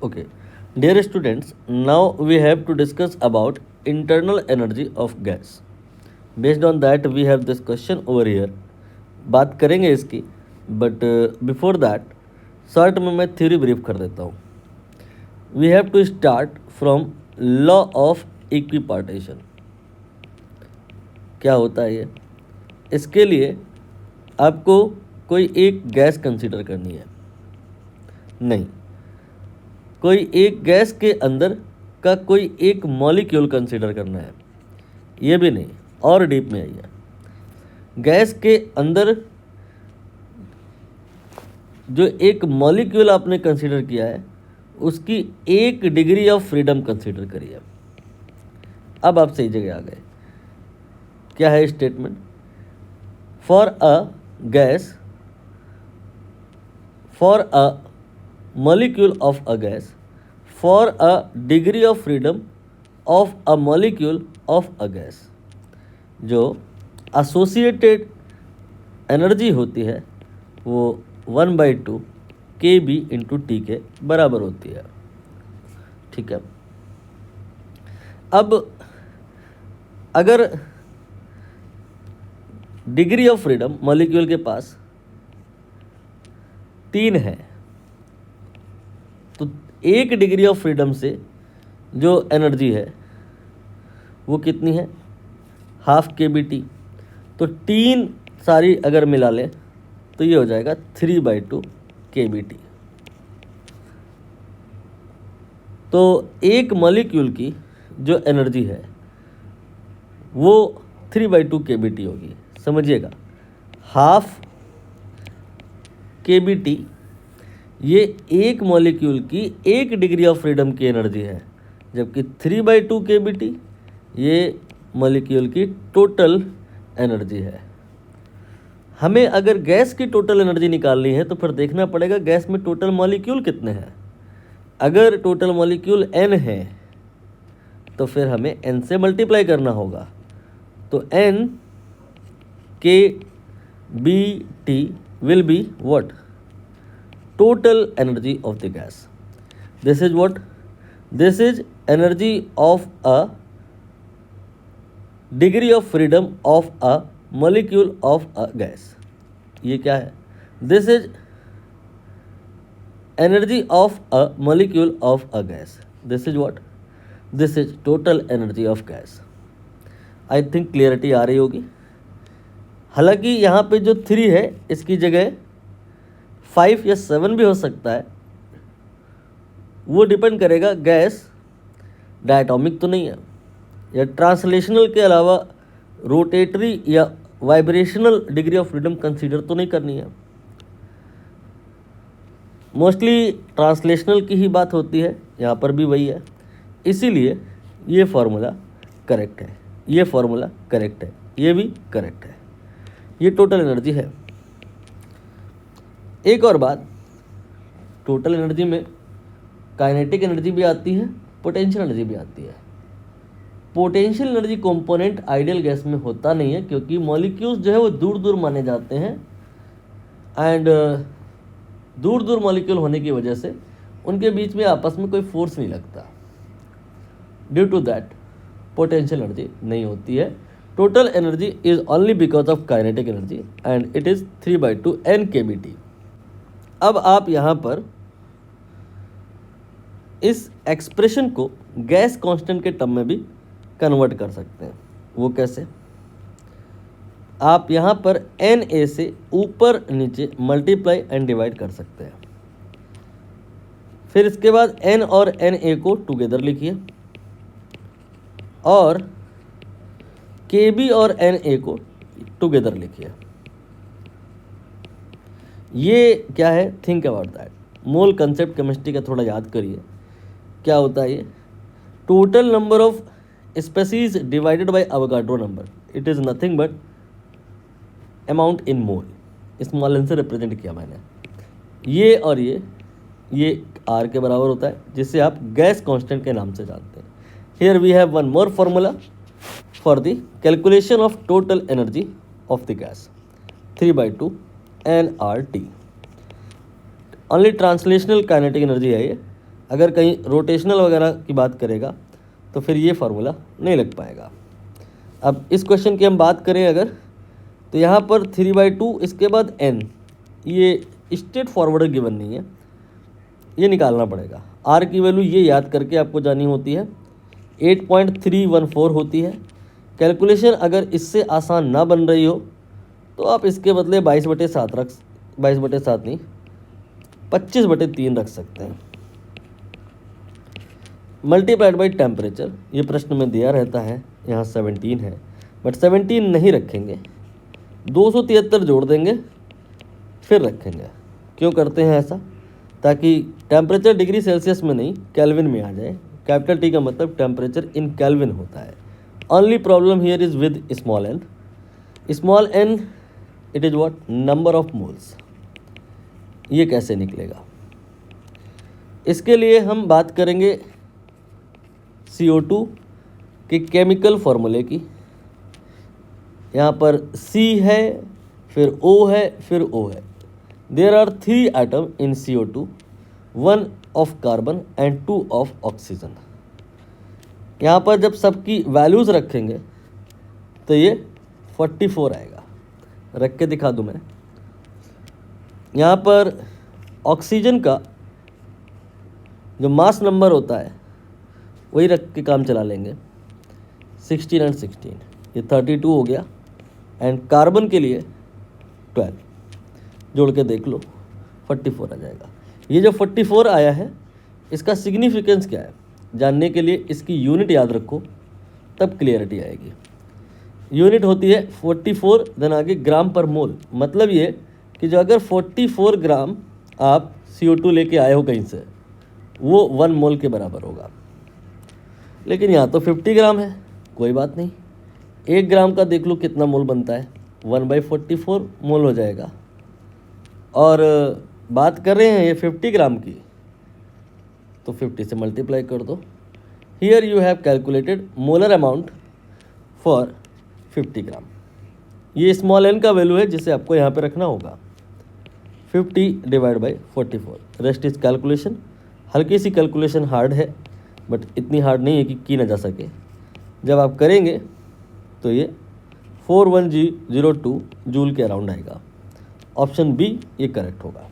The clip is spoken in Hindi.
Okay. Dear students, now we have to discuss about internal energy of gas. Based on that, we have this question over here. बात करेंगे इसकी, बट बिफोर दैट शॉर्ट में मैं थ्योरी ब्रीफ कर देता हूँ. We have to start from law of equipartition. क्या होता है ये? इसके लिए आपको कोई एक गैस कंसीडर करनी है. नहीं, कोई एक गैस के अंदर का कोई एक मॉलिक्यूल कंसीडर करना है. ये भी नहीं, और डीप में आइए. गैस के अंदर जो एक मॉलिक्यूल आपने कंसीडर किया है उसकी 1 डिग्री ऑफ फ्रीडम कंसीडर करिए. अब आप सही जगह आ गए. क्या है statement? For a gas, for a molecule of a gas, for a degree of freedom of a molecule of a gas, जो associated एनर्जी होती है वो 1/2 KB इंटू टी के बराबर होती है. ठीक है. अब अगर डिग्री ऑफ फ्रीडम मॉलिक्यूल के पास 3 है तो 1 डिग्री ऑफ फ्रीडम से जो एनर्जी है वो कितनी है? 1/2 KBT. तो 3 सारी अगर मिला लें तो ये हो जाएगा 3/2 KBT. तो एक मॉलिक्यूल की जो एनर्जी है वो 3/2 KBT होगी. समझिएगा, 1/2 KBT ये एक मॉलिक्यूल की 1 डिग्री ऑफ फ्रीडम की एनर्जी है, जबकि 3/2 KBT ये मॉलिक्यूल की टोटल एनर्जी है. हमें अगर गैस की टोटल एनर्जी निकालनी है तो फिर देखना पड़ेगा गैस में टोटल मॉलिक्यूल कितने हैं. अगर टोटल मॉलिक्यूल n है तो फिर हमें n से मल्टीप्लाई करना होगा. तो n KBT will be what? Total energy of the gas. This is what? This is energy of a degree of freedom of a molecule of a gas. ये क्या है? This is energy of a molecule of a gas. This is what? This is total energy of gas. I think clarity आ रही होगी. हालांकि यहाँ पे जो 3 है इसकी जगह 5 या 7 भी हो सकता है. वो डिपेंड करेगा गैस डायटोमिक तो नहीं है, या ट्रांसलेशनल के अलावा रोटेटरी या vibrational degree of freedom consider तो नहीं करनी है. मोस्टली ट्रांसलेशनल की ही बात होती है, यहाँ पर भी वही है. इसीलिए ये फार्मूला करेक्ट है, ये फार्मूला करेक्ट है, ये भी करेक्ट है. ये टोटल एनर्जी है. एक और बात, टोटल एनर्जी में काइनेटिक एनर्जी भी आती है, पोटेंशियल एनर्जी भी आती है. Potential energy component ideal gas में होता नहीं है क्योंकि मॉलिक्यूल्स जो है वो दूर दूर माने जाते हैं. एंड दूर दूर मॉलिक्यूल होने की वजह से उनके बीच में आपस में कोई फोर्स नहीं लगता. Due to that potential energy नहीं होती है. Total energy is only because of kinetic energy and it is 3/2 NKBT. अब आप यहाँ पर इस एक्सप्रेशन को गैस कांस्टेंट के टर्म में भी कन्वर्ट कर सकते हैं. वो कैसे? आप यहाँ पर Na से ऊपर नीचे मल्टीप्लाई एंड डिवाइड कर सकते हैं. फिर इसके बाद N और Na को टुगेदर लिखिए और Kb और Na को टुगेदर लिखिए. ये क्या है? Think about that. Mole concept chemistry का थोड़ा याद करिए. क्या होता है ये? Total number of species divided by Avogadro number. It is nothing but amount in mole. Small n से रिप्रेजेंट किया मैंने. ये और ये R के बराबर होता है, जिससे आप गैस कांस्टेंट के नाम से जानते हैं. Here we have one more formula for the calculation of total energy of the gas. 3/2 NRT. Only translational kinetic energy है ये. अगर कहीं रोटेशनल वगैरह की बात करेगा तो फिर ये फार्मूला नहीं लग पाएगा। अब इस क्वेश्चन की हम बात करें अगर, तो यहाँ पर 3/2 इसके बाद n, ये स्ट्रेट फॉरवर्ड गिवन नहीं है, ये निकालना पड़ेगा। r की वैल्यू ये याद करके आपको जानी होती है 8.314 होती है। कैलकुलेशन अगर इससे आसान ना बन रही हो तो आप इसके बदले 22/7 रख, 22/7 नहीं 25/3 रख सकते हैं। मल्टीप्लाइड बाई टेम्परेचर, ये प्रश्न में दिया रहता है, यहाँ 17 है बट 17 नहीं रखेंगे, 273 जोड़ देंगे फिर रखेंगे। क्यों करते हैं ऐसा? ताकि टेम्परेचर डिग्री सेल्सियस में नहीं केल्विन में आ जाए। कैपिटल टी का मतलब टेम्परेचर इन केल्विन होता है। Only problem here is with small n. Small n it is what? Number of moles. ये कैसे निकलेगा? इसके लिए हम बात करेंगे CO2 के केमिकल फॉर्मूले की। यहाँ पर C है, फिर O है, फिर O है। There are 3 atom in CO2, 1 of carbon and 2 of oxygen. यहाँ पर जब सबकी वैल्यूज़ रखेंगे तो ये 44 आएगा। रख के दिखा दूँ मैं। यहाँ पर ऑक्सीजन का जो मास नंबर होता है वही रख के काम चला लेंगे, 16 एंड 16, ये 32 हो गया। एंड कार्बन के लिए 12, जोड़ के देख लो 44 आ जाएगा। ये जो 44 आया है इसका सिग्निफिकेंस क्या है जानने के लिए इसकी यूनिट याद रखो, तब क्लियरिटी आएगी। यूनिट होती है 44, देन आगे ग्राम पर मोल। मतलब ये कि जो अगर 44 ग्राम आप CO2 लेके आए हो कहीं से, वो 1 मोल के बराबर होगा। लेकिन यहाँ तो 50 ग्राम है, कोई बात नहीं, 1 ग्राम का देख लो कितना मोल बनता है, 1/44 मोल हो जाएगा। और बात कर रहे हैं ये 50 ग्राम की, तो 50 से मल्टीप्लाई कर दो। Here you have calculated molar amount for 50 ग्राम। ये स्मॉल एन का वैल्यू है जिसे आपको यहाँ पे रखना होगा, 50/44। Rest is calculation. हल्की सी कैलकुलेशन हार्ड है बट इतनी हार्ड नहीं है कि की ना जा सके। जब आप करेंगे तो ये 4102 जूल के अराउंड आएगा। ऑप्शन बी ये करेक्ट होगा।